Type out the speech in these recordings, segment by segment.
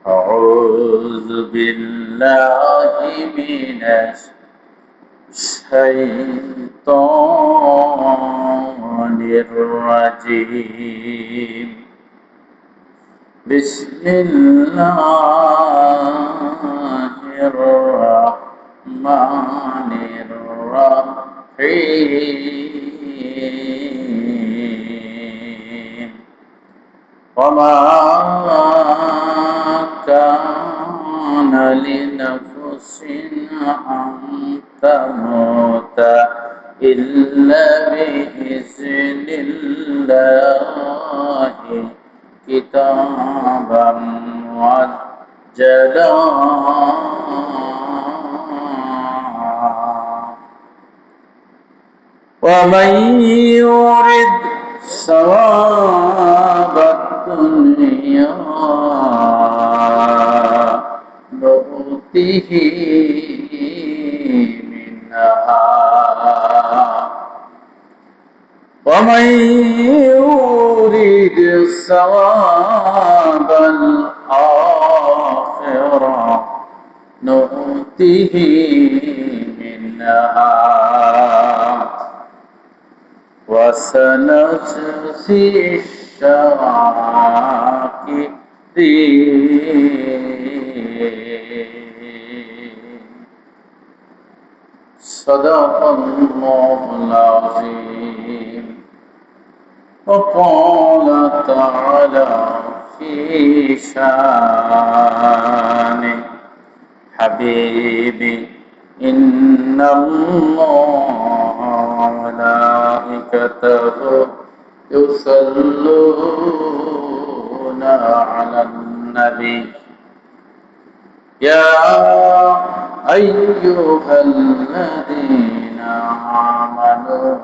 أعوذ بالله من الشيطان الرجيم بسم الله الرحمن الرحيم وما كان لنفس أن تموت إلا بإذن الله كتابا مؤجلا ومن يرد ثواب الدنيا نؤته منها ومن يرد ثواب الآخرة نؤته منها وسنجزي الشاكرين صدق الله العظيم وقال تعالى في شان حبيبي إن الله وملائكته يصلون على النبي يا أيها الذين آمنوا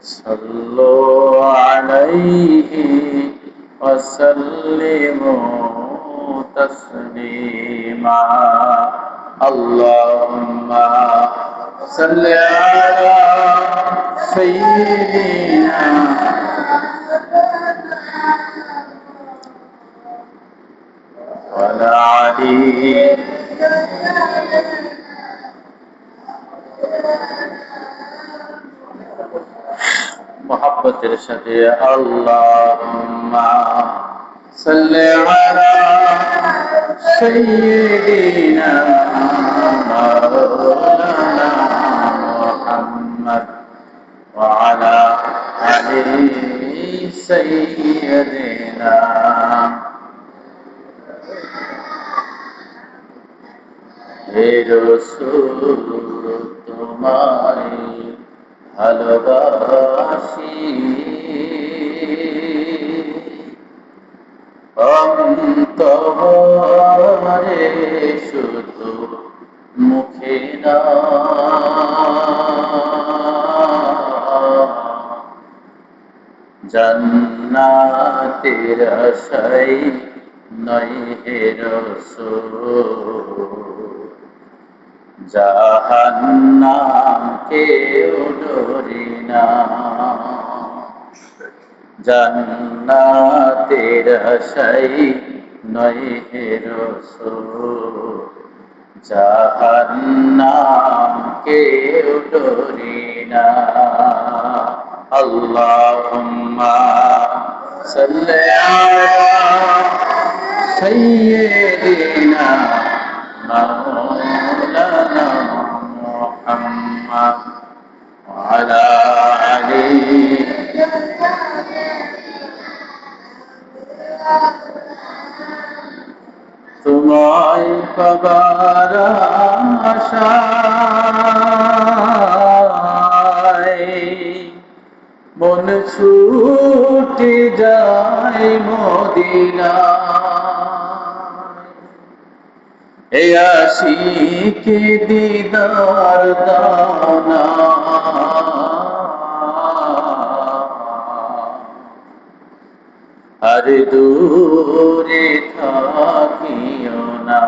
صلوا عليه وسلموا تسليما اللهم صل على سيدنا وعلى علي محبة الشفيع اللهم صل على سيدنا مولانا محمد وعلى آل سيدنا হে রাসূল তোমায় ভালোবাসি অন্তরে শুধু মুখে না জান্নাতের আশায় নয় হে রাসূল জাহান্নাম কেউ ডরি না জান্নাতের আশায় নয় হে রাসূল জাহান্নাম কেউ ডরি না আল্লাহুম্মা সাল্লি আলা সাইয়্যিদিনা مولانا محمد وعلى آله তোমায় পাবার আশায় মন ছুটে যায় মদিনা এ আশিকে দিদার দানা আর দূরে থাকিও না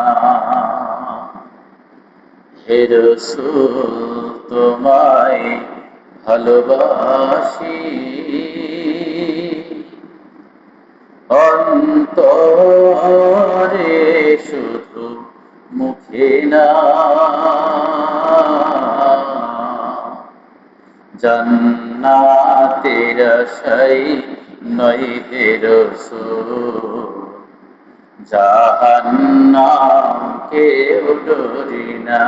হে রাসূল তোমায় ভালোবাসি অন্তরে শুধু মুখে না, জান্নাতের আশায় নয় হে রাসূল, জাহান্নাম কেউ ডরি না।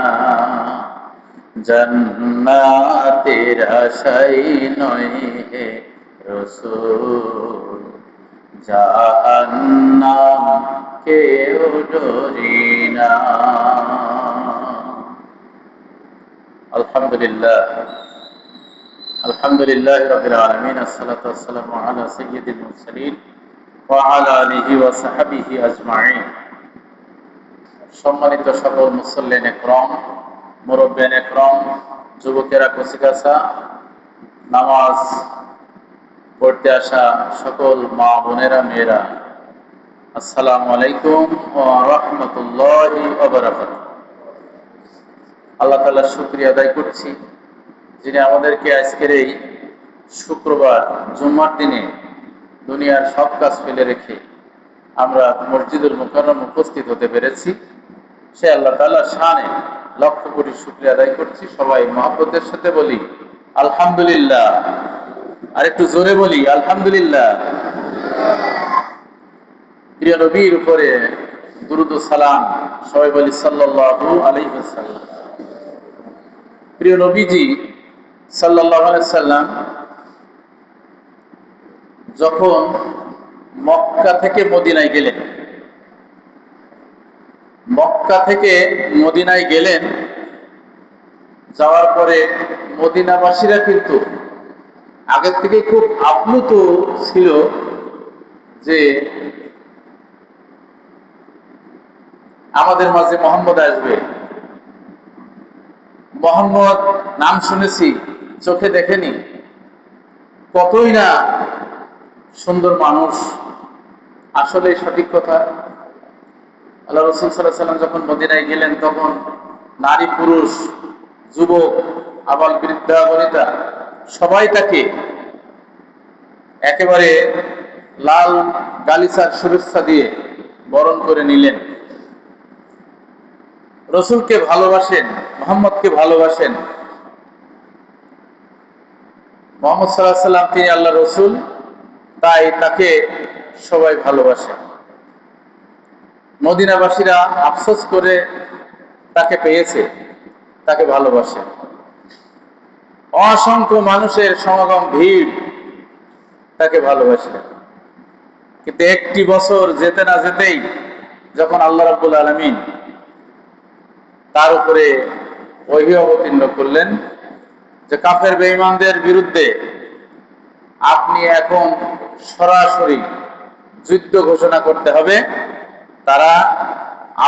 জান্নাতের আশায় নয় হে রাসূল, জাহান্নাম কেউ ডরি না। আলহামদুলিল্লাহ, আলহামদুলিল্লাহ রাব্বিল আলামিন, আসসালাতু ওয়াসসালামু আলা সাইয়্যিদিল মুরসালিন ওয়া আলা আলিহি ওয়া সাহবিহি আজমাইন। সম্মানিত সকল মুসল্লিন একরাম, মুরব্বিয়ান একরাম, যুবকেরা, কচিকাঁচা, নামাজ পড়তে আসা সকল মা বোনেরা, মেয়েরা, আসসালামু আলাইকুম ওয়া রাহমাতুল্লাহি ওয়া বারাকাতুহু। আল্লাহ তাআলার শুকরিয়া আদায় করছি, যিনি আমাদেরকে আজকের এই শুক্রবার জুম্মার দিনে দুনিয়ার সব কাজ ফেলে রেখে আমরা মসজিদুল মুকাররম উপস্থিত হতে পেরেছি। সে আল্লাহ তাআলার শানে লক্ষ কোটি শুকরিয়া আদায় করছি। সবাই মহব্বতের সাথে বলি আলহামদুলিল্লাহ। আর একটু জোরে বলি আলহামদুলিল্লাহ। প্রিয় নবীর উপরে দুরূদ ও সালাম সবাই বলি সাল্লাল্লাহু আলাইহি ওয়াসাল্লাম। প্রিয় নবীজি সাল্লাল্লাহু আলাইহি ওয়াসাল্লাম যখন মক্কা থেকে মদিনায় গেলেন, মক্কা থেকে মদিনায় গেলেন, যাওয়ার পরে মদিনাবাসীরা কিন্তু আগের থেকে খুব আপ্লুত ছিল যে আমাদের মাঝে মোহাম্মদ আসবে। মোহাম্মদ নাম শুনেছি, চোখে দেখেনি, কতই না সুন্দর মানুষ। আসলে সঠিক কথা। আল্লাহ রাসূল সাল্লাল্লাহু আলাইহি ওয়াসাল্লাম যখন মদিনায় গেলেন, তখন নারী পুরুষ যুবক আবাল বৃদ্ধা বনিতা সবাই তাকে একেবারে লাল গালিচার শুভেচ্ছা দিয়ে বরণ করে নিলেন। রসুলকে ভালোবাসেন, মোহাম্মদকে ভালোবাসেন। মুহাম্মদ সাল্লাল্লাহু আলাইহি ওয়াসাল্লাম তিনি আল্লাহ রসুল, তাই তাকে সবাই ভালোবাসেন। মদিনাবাসীরা আফসোস করে তাকে পেয়েছে, তাকে ভালোবাসে। অসংখ্য মানুষের সমাগম, ভিড়, তাকে ভালোবাসে। কিন্তু একটি বছর যেতে না যেতেই যখন আল্লাহ রাব্বুল আলামিন তার উপরে ওহী অবতীর্ণ করলেন যে কাফের বেঈমানদের বিরুদ্ধে আপনি এখন সরাসরি যুদ্ধ ঘোষণা করতে হবে। তারা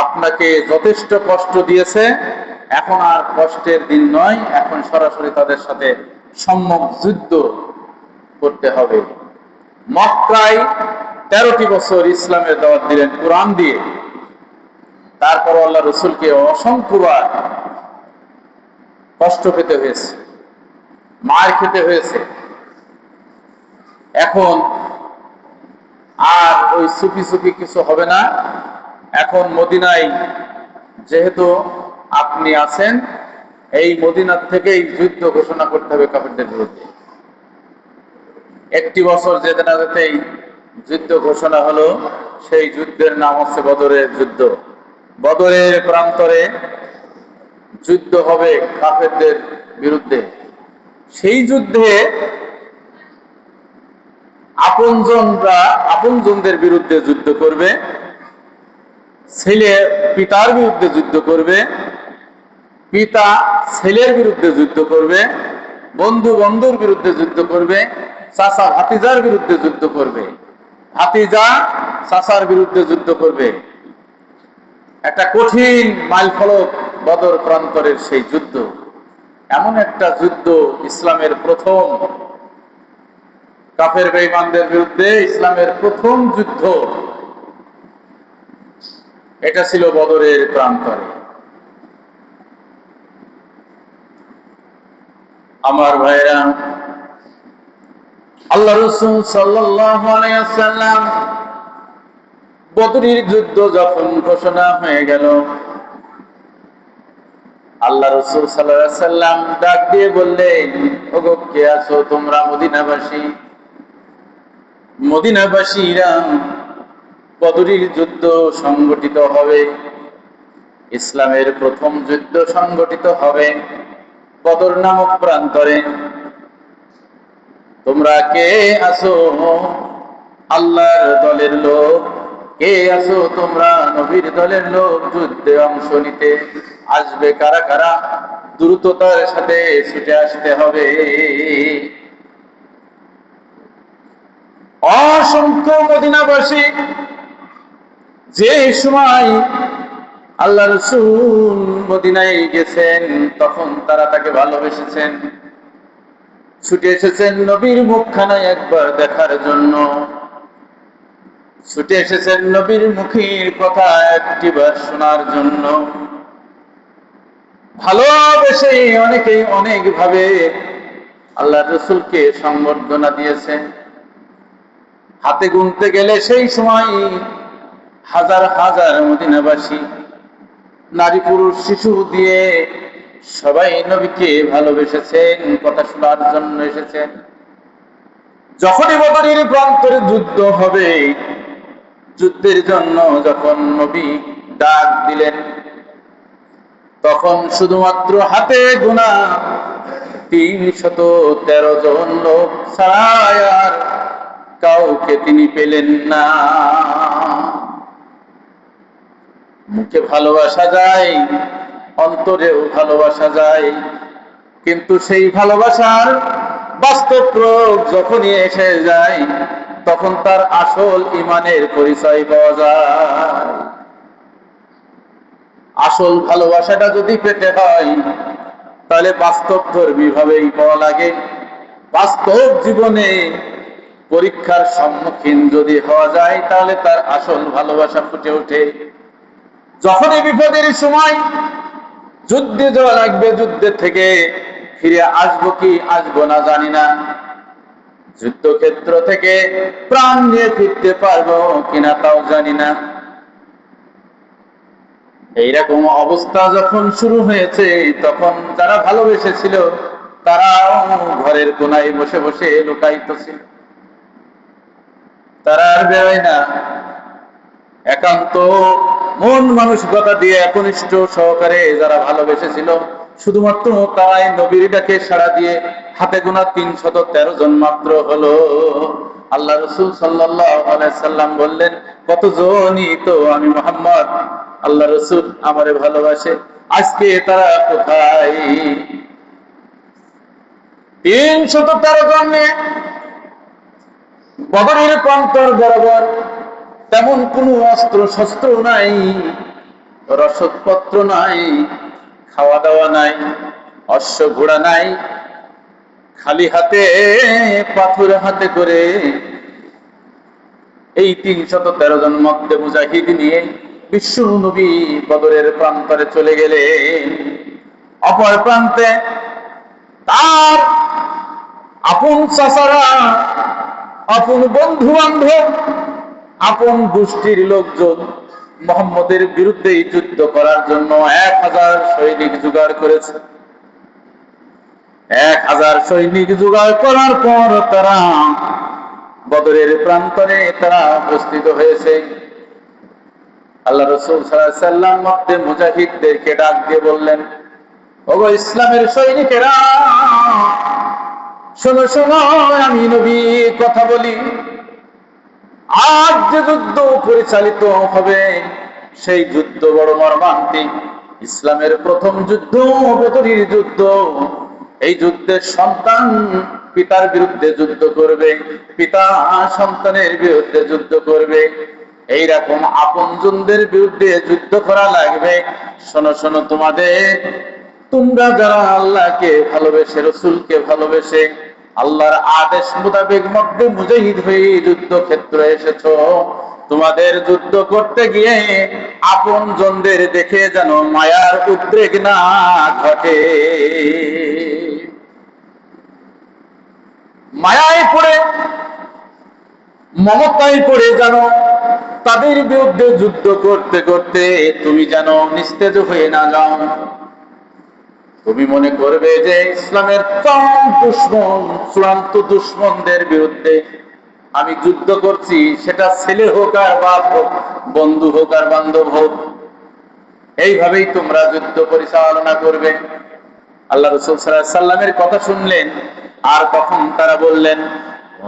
আপনাকে যথেষ্ট কষ্ট দিয়েছে, এখন আর কষ্টের দিন নয়, এখন সরাসরি তাদের সাথে সম্মুখ যুদ্ধ করতে হবে। মক্কায় 13টি বছর ইসলামের দাওয়াত দিলেন কোরআন দিয়ে। তারপর আল্লাহ রসুলকে অসংখ্যবার কষ্ট পেতে হয়েছে, মার খেতে হয়েছে। এখন আর ওই সুপি সুপি কিছু হবে না। এখন মদিনায় যেহেতু আপনি আছেন, এই মদিনার থেকেই যুদ্ধ ঘোষণা করতে হবে কাফেরদের বিরুদ্ধে। একটি বছর যেতে না যেতেই যুদ্ধ ঘোষণা হলো। সেই যুদ্ধের নাম হচ্ছে বদরের যুদ্ধ। বদরের প্রান্তরে যুদ্ধ হবে কাফেরদের বিরুদ্ধে। সেই যুদ্ধে আপনজনরা আপনজনদের বিরুদ্ধে যুদ্ধ করবে, ছেলে পিতার বিরুদ্ধে যুদ্ধ করবে, পিতা ছেলের বিরুদ্ধে যুদ্ধ করবে, বন্ধু বন্ধুর বিরুদ্ধে যুদ্ধ করবে, চাচা ভাতিজার বিরুদ্ধে যুদ্ধ করবে, ভাতিজা চাচার বিরুদ্ধে যুদ্ধ করবে। একটা কঠিন মাইলফলক বদর প্রান্তরের সেই যুদ্ধ। এমন একটা যুদ্ধ, ইসলামের প্রথম, কাফের বেঈমানদের বিরুদ্ধে ইসলামের প্রথম যুদ্ধ, এটা ছিল বদরের প্রান্তরে। আমার ভাইরা, আল্লাহ রাসূল সাল্লাল্লাহু আলাইহি ওয়াসাল্লাম বদরের যুদ্ধ যখন ঘোষণা হয়ে গেল, আল্লাহ রাসূল সাল্লাল্লাহু আলাইহি সাল্লাম ডাক দিয়ে বললেন, ওগো কে আছো তোমরা মদিনাবাসী? মদিনাবাসীরা, বদরের যুদ্ধ সংগঠিত হবে, ইসলামের প্রথম যুদ্ধ সংগঠিত হবে বদর নামক প্রান্তরে। তোমরা কে আছো আল্লাহর দলের লোক? কে আছো তোমরা নবীর দলের লোক? যুদ্ধে অংশ নিতে আসবে কারা কারা? দ্রুততার সাথে ছুটে আসতে হবে। অসংখ্য মদিনাবাসী যে সময় আল্লাহ রাসূল মদিনায় গেছেন, তখন তারা তাকে ভালোবেসেছেন, ছুটে এসেছেন নবীর মুখখানা একবার দেখার জন্য, ছুটে এসেছেন নবীর মুখের কথা একটিবার শোনার জন্য। ভালোবেসে অনেকেই অনেক ভাবে আল্লাহ রাসূলকে সংবর্ধনা দিয়েছেন। হাতে গুনতে গেলে সেই সময় হাজার হাজার মদিনাবাসী, নারী পুরুষ শিশু দিয়ে সবাই নবীকে ভালোবেসেছেন, কথা শোনার জন্য এসেছেন। যখনই বদরের প্রান্তরে যুদ্ধ হবে, যুদ্ধের জন্য যখন নবী ডাক দিলেন, তখন শুধুমাত্র হাতে গোনা 313 জন লোক ছাড়া আর কাউকে তিনি পেলেন না। মুখে ভালোবাসা যায়, অন্তরেও ভালোবাসা যায়, কিন্তু সেই ভালোবাসার বাস্তব প্রয়োগ যখনই এসে যায়, তখন তার আসল ঈমানের পরিচয় পাওয়া যায়। আসল ভালোবাসাটা যদি পেতে হয়, তাহলে বাস্তবধর্মী ভাবেই পাওয়া লাগে। বাস্তব জীবনে পরীক্ষার সম্মুখীন যদি হওয়া যায়, তাহলে তার আসল ভালোবাসা ফুটে ওঠে। যখনই বিপদের সময় যুদ্ধে যাওয়া লাগবে, যুদ্ধের থেকে ফিরে আসবো কি আসবো না জানি না, যুদ্ধক্ষেত্র থেকে প্রাণ নিয়ে ফিরতে পারবো কিনা তাও জানি না, এইরকম অবস্থা যখন শুরু হয়েছে, তখন যারা ভালোবেসেছিল তারাও ঘরের কোনায় বসে বসে লুকায়িত ছিল, তারা আর বেরোয় না। একান্ত মন মানসিকতা দিয়ে একনিষ্ঠ সহকারে যারা ভালোবেসেছিল, শুধুমাত্র তারাই নবীর ডাকে সাড়া দিয়ে হাতে গোনা 313 জন মাত্র হলো। আল্লাহ রাসূল সাল্লাল্লাহু আলাইহি সাল্লাম বললেন, কতজনই তো আমি মুহাম্মদ, আল্লাহ রাসূল আমারে ভালোবাসে, আজকে তারা কোথায়? 313 জন নিয়ে বদরের প্রান্তর বরাবর তেমন কোন অস্ত্র শস্ত্র নাই, রসদপত্র নাই, খাওয়া দাওয়া নাই, অশ্ব ঘোড়া নাই, খালি হাতে পাথর হাতে করে এই 313 জন মধ্যে মুজাহিদ নিয়ে বিশ্ব নবী বদরের প্রান্তরে চলে গেলেন। অপর প্রান্তে তার আপন চাচারা, আপন বন্ধু বান্ধব, আপন গোষ্ঠীর লোকজন মুহাম্মদের বিরুদ্ধে যুদ্ধ করার জন্য 1000 সৈনিক জোগাড় করেছে। 1000 সৈনিক জোগাড় করার পর তারা বদরের প্রান্তরে তারা উপস্থিত হয়েছে। আল্লাহ রাসূল সাল্লাল্লাহু আলাইহি সাল্লাম মধ্যে মুজাহিদদেরকে ডাক দিয়ে বললেন, ওগো ইসলামের সৈনিকেরা, শোনো শোনো, আমি নবী কথা বলি। আজ যে যুদ্ধ পরিচালিত হবে, সেই যুদ্ধ বড় মর্মান্তিক। ইসলামের প্রথম যুদ্ধ বদরের যুদ্ধ। এই যুদ্ধের সন্তান পিতার বিরুদ্ধে যুদ্ধ করবে, পিতা সন্তানের বিরুদ্ধে যুদ্ধ করবে, এইরকম আপনজনদের বিরুদ্ধে যুদ্ধ করা লাগবে। শোনো শোনো, তোমরা যারা আল্লাহকে ভালোবেসে, রসুলকে ভালোবেসে আল্লাহর আদেশ মোতাবেক মধ্যে মুজাহিদ হয়ে যুদ্ধক্ষেত্রে এসেছো, তোমাদের যুদ্ধ করতে গিয়ে আপন জনদের দেখে যেন মায়ার উদ্রেক না ঘটে। মায়ায় পড়ে, মমতায় পড়ে যেন তাদের বিরুদ্ধে যুদ্ধ করতে করতে তুমি যেন নিস্তেজ হয়ে না যাও। তুমি মনে করবে যে ইসলামের চরম দুশমন, চূড়ান্ত দুশমনদের বিরুদ্ধে আমি যুদ্ধ করছি, সেটা ছেলে হোক আর বাপ হোক, বন্ধু হোক আর বান্ধব হোক, এইভাবেই তোমরা যুদ্ধ পরিচালনা করবে। আল্লাহ রাসূল সাল্লাল্লাহু আলাইহি সাল্লামের কথা শুনলেন, আর তখন তারা বললেন,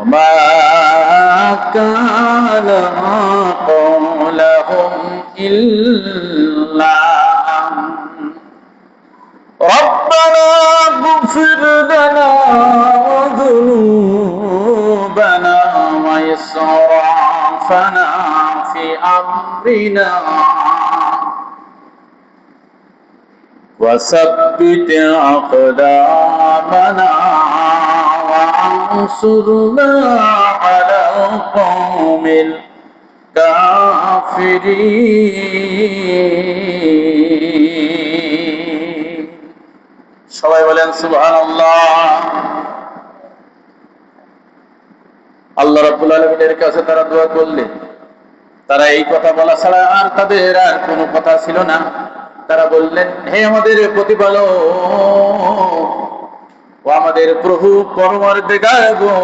ওমা কানা কওলাহুম ইল্লা রব্বানা গফির লানা ওয়া যুনুবানা ওয়া ইসরাফানা ফি আমরিনা وثبت أقدامنا وانصرنا على القوم الكافرين। সবাই বলেন সুবহানাল্লাহ। আল্লাহ রাব্বুল আলামিনের কাছে তারা দোয়া করলেন। তারা এই কথা বলা ছাড়া আর তাদের আর কোনো কথা ছিল না। তারা বললেন, হে আমাদের প্রতিপালক, ও আমাদের প্রভু পরমার্থিকার গো,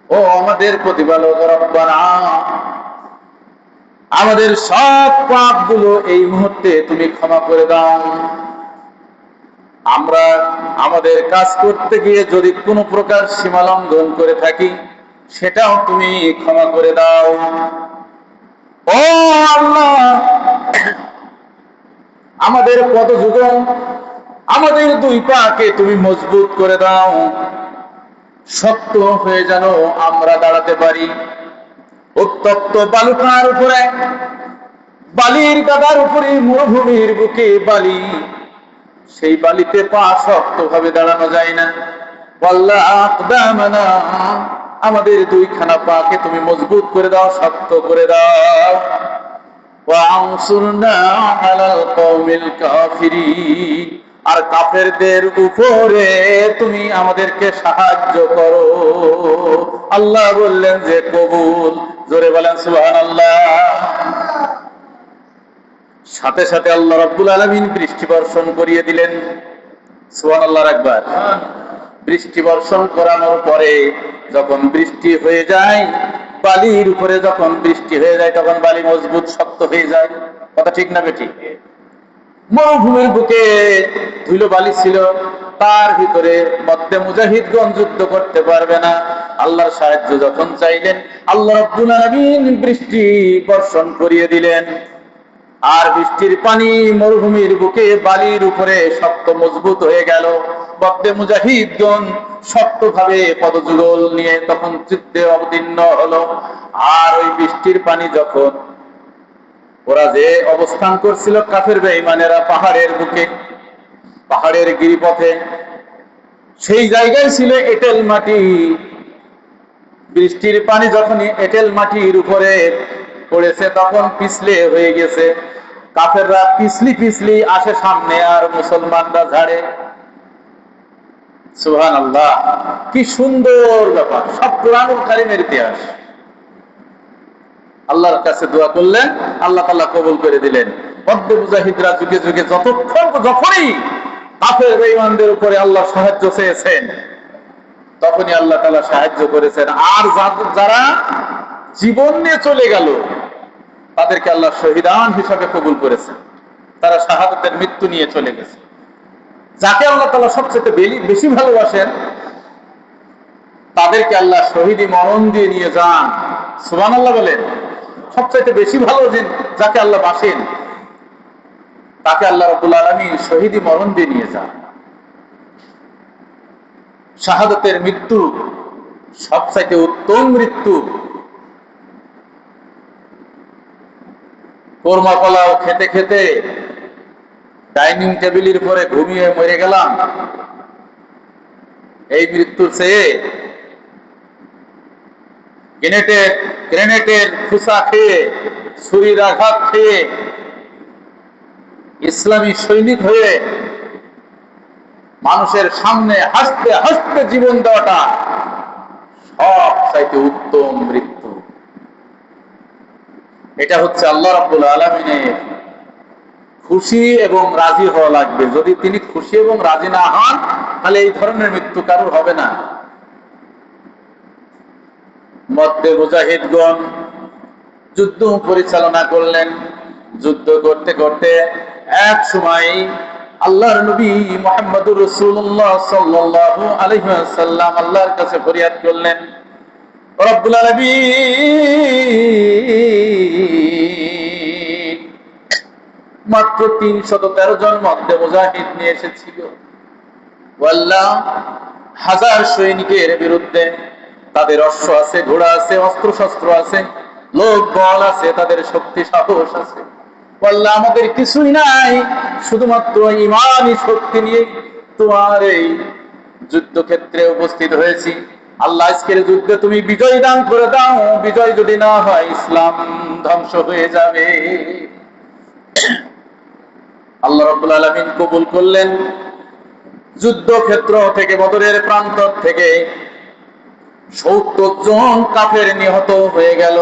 ও আমাদের প্রতিপালক রব্বানা, আমাদের সব পাপগুলো এই মুহূর্তে তুমি ক্ষমা করে দাও। আমরা আমাদের কাজ করতে গিয়ে যদি কোনো প্রকার সীমা লঙ্ঘন করে থাকি, সেটাও তুমি ক্ষমা করে দাও। ও আল্লাহ, আমাদের পদযুগল, আমাদের দুই পাকে তুমি মজবুত করে দাও, শক্ত হয়ে যেন আমরা দাঁড়াতে পারি। উত্তপ্ত বালুকার উপরে, বালির গাদার উপরে, মরুভূমির বুকে বালি, সেই বালিতে পা শক্ত ভাবে দাঁড়ানো যায় না। ওয়াল্লাহ আকদামানা, আমাদের দুইখানা পাকে তুমি মজবুত করে দাও, শক্ত করে দাও। ওয়ানসুরনা আলাল কওমিল কাফিরিন, আর কাফেরদের উপরে তুমি আমাদেরকে সাহায্য করো। আল্লাহ বললেন যে কবুল। জোরে বলেন সুবহানাল্লাহ। সাথে সাথে আল্লাহ রাব্বুল আলামিন বৃষ্টি বর্ষণ করিয়ে দিলেন। সুবহানাল্লাহ একবার। বৃষ্টি বর্ষণ করানোর পরে যখন বৃষ্টি হয়ে যায়, বালির উপরে যখন বৃষ্টি হয়ে যায়, তখন বালি মজবুত শক্ত হয়ে যায়। কথা ঠিক না বেঠিক? মরুভূমির বুকে ধুলো বালি ছিল, তার ভিতরে মধ্যে মুজাহিদগণ যুদ্ধ করতে পারবে না। আল্লাহর সাহায্য যখন চাইলেন, আল্লাহ রাব্বুল আলামিন বৃষ্টি বর্ষণ করিয়ে দিলেন। আর বৃষ্টির পানি মরুভূমির বুকে বালির উপরে শক্ত মজবুত হয়ে গেল। মধ্যে মুজাহিদগণ শক্তভাবে পদযুগল নিয়ে তখন যুদ্ধে অবতীর্ণ হলো। আর ওই বৃষ্টির পানি যখন, ওরা যে অবস্থান করছিল কাফের বেঈমানেরা পাহাড়ের বুকে, পাহাড়ের গিরিপথে, সেই জায়গায় ছিল এঁটেল মাটি। বৃষ্টির পানি যখনই এঁটেল মাটির উপরে পড়েছে, তখন পিছলে হয়ে গেছে। কাফেররা পিছলি পিছলি আসে সামনে, আর মুসলমানরা ঝাড়ে। সুবহানাল্লাহ, কি সুন্দর ব্যাপার! সব কুরআনুল কারীমের ইতিহাস। আল্লাহর কাছে দোয়া করলেন, আল্লাহ তাআলা কবুল করে দিলেন। বদ্ধ মুজাহিদরা যুগে যুগে যখনই কাফের বেঈমানদের উপরে আল্লাহ সাহায্য চেয়েছেন, তখনই আল্লাহ তাআলা সাহায্য করেছেন। আর যারা জীবন নিয়ে চলে গেল, তাদেরকে আল্লাহ শহীদান হিসাবে কবুল করেছেন। তারা শাহাদাতের মৃত্যু নিয়ে চলে গেছে। যাকে আল্লাহ তাআলা সবচেয়ে বেশি ভালোবাসেন, তাদেরকে আল্লাহ শহীদি মরণ দিয়ে নিয়ে যান। সুবহানাল্লাহ বলেন। সবচেয়ে বেশি ভালো যাকে আল্লাহ বাসেন, তাকে আল্লাহ রাব্বুল আলামিন শহীদি মরণ দিয়ে নিয়ে যান। শাহাদাতের মৃত্যু সবচেয়ে উত্তম মৃত্যু। কোরমা পোলাও খেতে খেতে ডাইনিং টেবিলের পরে ঘুমিয়ে মরে গেলাম, এই মৃত্যুর চেয়ে গ্রেনেডের খুসা খেয়ে, ছুরির আঘাত খেয়ে, ইসলামী সৈনিক হয়ে মানুষের সামনে হাসতে হাসতে জীবন দেওয়াটা সব চাইতে উত্তম মৃত্যু। এটা হচ্ছে আল্লাহ রাব্বুল আলামিনের খুশি এবং রাজি হওয়া লাগবে। যদি তিনি খুশি এবং রাজি না হন, তাহলে এই ধরনের মৃত্যু কারোর হবে না। মধ্যে মুজাহিদগণ যুদ্ধ পরিচালনা করলেন। যুদ্ধ করতে করতে এক সময় আল্লাহর নবী মুহাম্মদুর রাসূলুল্লাহ সাল্লাল্লাহু আলাইহি ওয়াসাল্লাম আল্লাহর কাছে ফরিয়াদ করলেন, রব্বুল আলামিন, মাত্র ৩১৩ জন মধ্যে মুজাহিদ নিয়ে এসেছিল, আল্লাহ, হাজার সৈনিকের বিরুদ্ধে তাদের অশ্ব আছে, ঘোড়া আছে, অস্ত্র শস্ত্র আছে, লোক বল আছে, তাদের শক্তি সাহস আছে, আল্লাহ আমাদের কিছুই নাই, শুধুমাত্র ইমানি শক্তি নিয়ে তোমার এই যুদ্ধক্ষেত্রে উপস্থিত হয়েছি। আল্লাহ, আজকের যুদ্ধে তুমি বিজয় দান করে দাও। বিজয় যদি না হয়, ইসলাম ধ্বংস হয়ে যাবে। আল্লাহ রাব্বুল আলামিন কবুল করলেন। যুদ্ধক্ষেত্র থেকে, বদরের প্রান্ত থেকে ৭০ জন কাফের নিহত হয়ে গেল।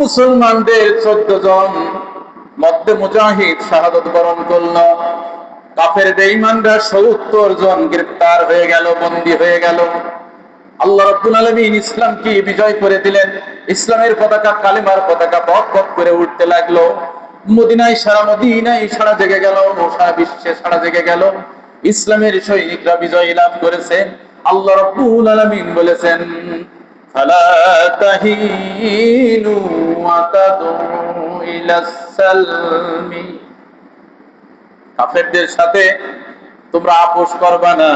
মুসলমানদের ১৪ জন মধ্যে মুজাহিদ শাহাদাত বরণ করল। কাফের বেঈমানরা ৭০ জন গ্রেফতার হয়ে গেল, বন্দী হয়ে গেল। আল্লাহ রাব্বুল আলামিন ইসলামকে বিজয় করে দিলেন। ইসলামের পতাকা, কালিমার পতাকা পক পক করে উঠতে লাগলো। মদিনায় সারা জেগে গেল, সারা বিশ্বে সারা জেগে গেল। ইসলামের সৈনিকরা বিজয় লাভ করেছে। আল্লাহ রাব্বুল আলামিন বলেছেন, ফালা তাহিনু ওয়া তাদউ ইলাস সালমি, কাফেরদের সাথে তোমরা আপোষ করবা না,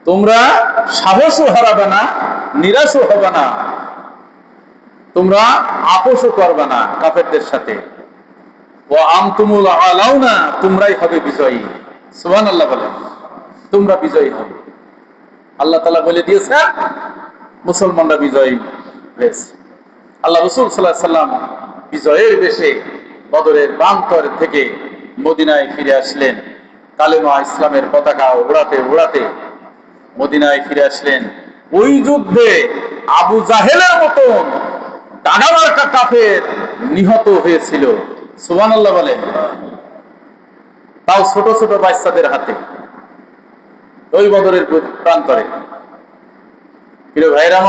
তোমরা সাহসও হারাবে না, নিরাশও হবে না, তোমরা আপোষও করবে না কাফেরদের সাথে। ওয়া আনতুমুল আলাউনা, তোমরাই হবে বিজয়ী। সুবহানাল্লাহ বলেন, তোমরা বিজয়ী হবে। আল্লাহ তাআলা বলে দিয়েছে মুসলমানরা বিজয়ী হয়েছে। আল্লাহ রাসূল সাল্লাল্লাহু আলাইহি ওয়াসাল্লাম বিজয়ের বেশে বদরের প্রান্তর থেকে মদিনায় ফিরে আসলেন। কালেমা ইসলামের পতাকা উড়াতে উড়াতে মদিনায় ফিরে আসলেন। ওই যুদ্ধে আবু জাহেলের মতন দাগামার্কা কাফের নিহত হয়েছিল। সুবহানাল্লাহ বলেন, তাও ছোট ছোট বাচ্চাদের হাতে, ওই বদরের প্রান্তরে। প্রিয় ভাইরা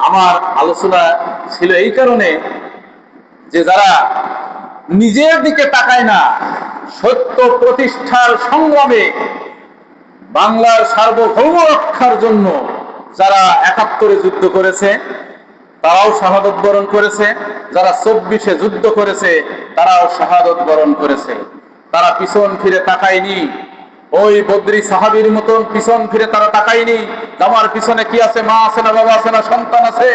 আমার আলোচনা ছিল এই কারণে যে যারা নিজের দিকে তাকায় না, সত্য প্রতিষ্ঠার সংগ্রামে বাংলার সার্বভৌম রক্ষার জন্য যারা ৭১ যুদ্ধ করেছে তারাও শাহাদত বরণ করেছে, যারা ২৪ যুদ্ধ করেছে তারাও শাহাদত বরণ করেছে। তারা পিছন ফিরে তাকায়নি, ওই বদরি সাহাবীর মতন পিছন ফিরে তারা তাকায়নি। আমার পিছনে কি আছে? মা আছে না, বাবা আছে না, সন্তান আছে।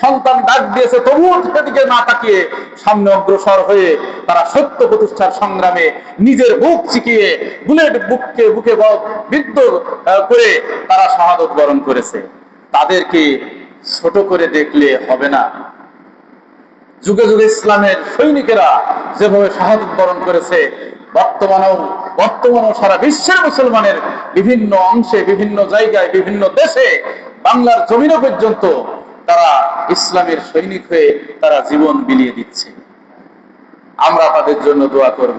সন্তান ডাক দিয়েছে, তবুও সেদিকে না তাকিয়ে সামনে অগ্রসর হয়ে তারা সত্য প্রতিষ্ঠার সংগ্রামে নিজের বুক চিকিয়ে, বুলেট বুকে বিদ্ধ করে তারা শাহাদত বরণ করেছে। তাদেরকে ছোট করে দেখলে হবে না। যুগে যুগে ইসলামের সৈনিকেরা যেভাবে শাহাদত বরণ করেছে, বর্তমানেও সারা বিশ্বের মুসলমানের বিভিন্ন অংশে, বিভিন্ন জায়গায়, বিভিন্ন দেশে, বাংলার জমিন পর্যন্ত তারা ইসলামের সৈনিক হয়ে তারা জীবন বিলিয়ে দিচ্ছে। আমরা তাদের জন্য দোয়া করব।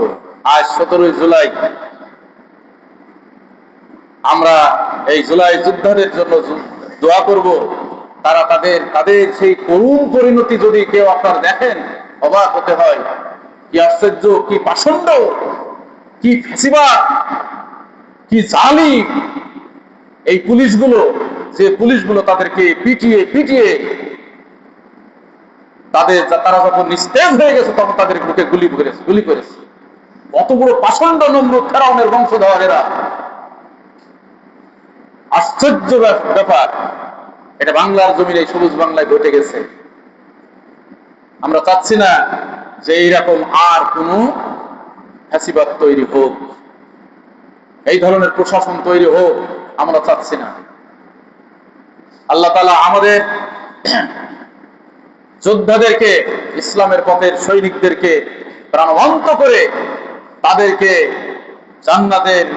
আজ ১৭ জুলাই আমরা এই জুলাই যোদ্ধাদের জন্য দোয়া করব। তারা তাদের সেই করুণ পরিণতি যদি কেউ আপনার দেখেন, অবাক হতে হয়। কি আশ্চর্য, কি পাষণ্ড, কি ফ্যাসিবাদ, কি জালিম এই পুলিশগুলো, যে পুলিশগুলো তাদেরকে পিটিয়ে পিটিয়ে তারা যখন নিস্তেজ হয়ে গেছে তখন তাদের বুকে গুলি করেছে। অত বড় পাষণ্ড নমরুদ ফেরাউনের বংশধর এরা। আশ্চর্য ব্যাপার, এটা বাংলার জমিনে, সবুজ বাংলায় ঘটে গেছে। আমরা চাচ্ছি না যে এইরকম আর কোন ফ্যাসিবাদ তৈরি হোক, এই ধরনের প্রশাসন তৈরি হোক, আমরা চাচ্ছি না। আল্লাহ তাআলা আমাদের যোদ্ধাদেরকে, ইসলামের পথের সৈনিকদেরকে প্রাণবন্ত করে তাদেরকে জান্নাতের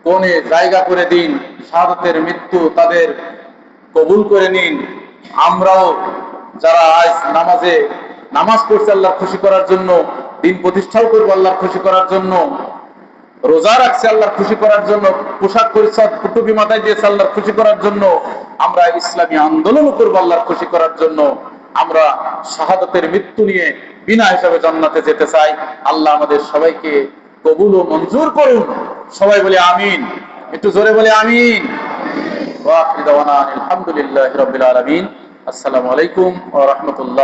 কোণে জায়গা করে দিন। শাহাদাতের মৃত্যু তাদের কবুল করে নিন। আমরাও যারা আজ নামাজ পড়ছে আল্লাহর খুশি করার জন্য, দিন প্রতিষ্ঠাও করবো আল্লাহর খুশি করার জন্য, রোজা রাখছে আল্লাহর খুশি করার জন্য, পোশাক পরিচ্ছদ টুপি মাথায় দিয়েছে আল্লাহর খুশি করার জন্য, আমরা ইসলামী আন্দোলন করবো আল্লাহর খুশি করার জন্য, আমরা শাহাদাতের মৃত্যু নিয়ে বিনা হিসাবে জান্নাতে যেতে চাই। আল্লাহ আমাদের সবাইকে কবুল ও মঞ্জুর করুন। সবাই বলি আমিন, একটু জোরে বলি আমিন। ওয়া আখিরু দাওয়ানা আলহামদুলিল্লাহি রাব্বিল আলামিন। আসসালামু আলাইকুম ওয়া রাহমাতুল্লাহ।